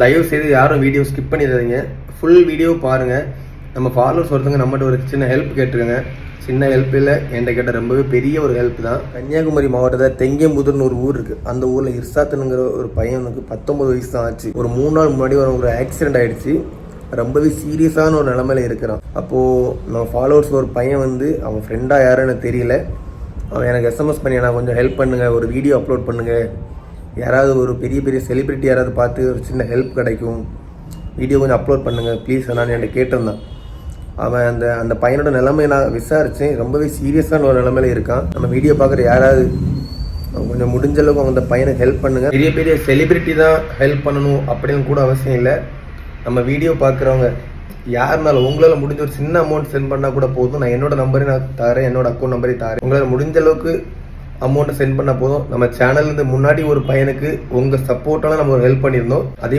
தயவு செய்து யாரும் வீடியோ ஸ்கிப் பண்ணிடாதீங்க, ஃபுல் வீடியோ பாருங்கள். நம்ம ஃபாலோவர்ஸ் ஒருத்தவங்க நம்மகிட்ட ஒரு சின்ன ஹெல்ப் கேட்டிருக்காங்க. சின்ன ஹெல்ப் இல்லை, என்கிட்ட கேட்ட ரொம்பவே பெரிய ஒரு ஹெல்ப் தான். கன்னியாகுமரி மாவட்டத்தில் தெங்கம்புதூர்னு ஒரு ஊர் இருக்குது. அந்த ஊரில் இர்சாத்துங்கிற ஒரு பையனுக்கு 19 வயசு தான் ஆச்சு. ஒரு 3 நாள் முன்னாடி ஒரு ஆக்சிடென்ட் ஆகிடுச்சு. ரொம்பவே சீரியஸான ஒரு நிலமையில இருக்கிறான். அப்போது நம்ம ஃபாலோவர்ஸ் ஒரு பையன் அவன் ஃப்ரெண்டாக யாருன்னு தெரியல, அவன் எனக்கு எஸ்எம்எஸ் பண்ணி நான் கொஞ்சம் ஹெல்ப் பண்ணுங்கள், ஒரு வீடியோ அப்லோட் பண்ணுங்கள், யாராவது ஒரு பெரிய பெரிய செலிப்ரிட்டி யாராவது பார்த்து ஒரு சின்ன ஹெல்ப் கிடைக்கும், வீடியோ கொஞ்சம் அப்லோட் பண்ணுங்கள் ப்ளீஸ் நான் என்கிட்ட கேட்டிருந்தான். அவன் அந்த பையனோட நிலைமையை நான் விசாரித்தேன். ரொம்பவே சீரியஸான ஒரு நிலைமையில இருக்கான். நம்ம வீடியோ பார்க்குற யாராவது கொஞ்சம் முடிஞ்ச அளவுக்கு அந்த பையனுக்கு ஹெல்ப் பண்ணுங்கள். பெரிய பெரிய செலிப்ரிட்டி தான் ஹெல்ப் பண்ணணும் அப்படின்னு கூட அவசியம் இல்லை. நம்ம வீடியோ பார்க்குறவங்க யாருனாலும் உங்களால் முடிஞ்ச ஒரு சின்ன அமௌண்ட் சென்ட் பண்ணால் கூட போதும். நான் என்னோட நம்பரையும் நான் தரேன், என்னோட அக்கௌண்ட் நம்பரையும் தரேன். உங்களால் முடிஞ்ச அளவுக்கு அமௌண்ட்டை சென்ட் பண்ணால் போதும். நம்ம சேனல்லேருந்து முன்னாடி ஒரு பையனுக்கு உங்கள் சப்போர்ட்டால் நம்ம ஒரு ஹெல்ப் பண்ணியிருந்தோம். அதே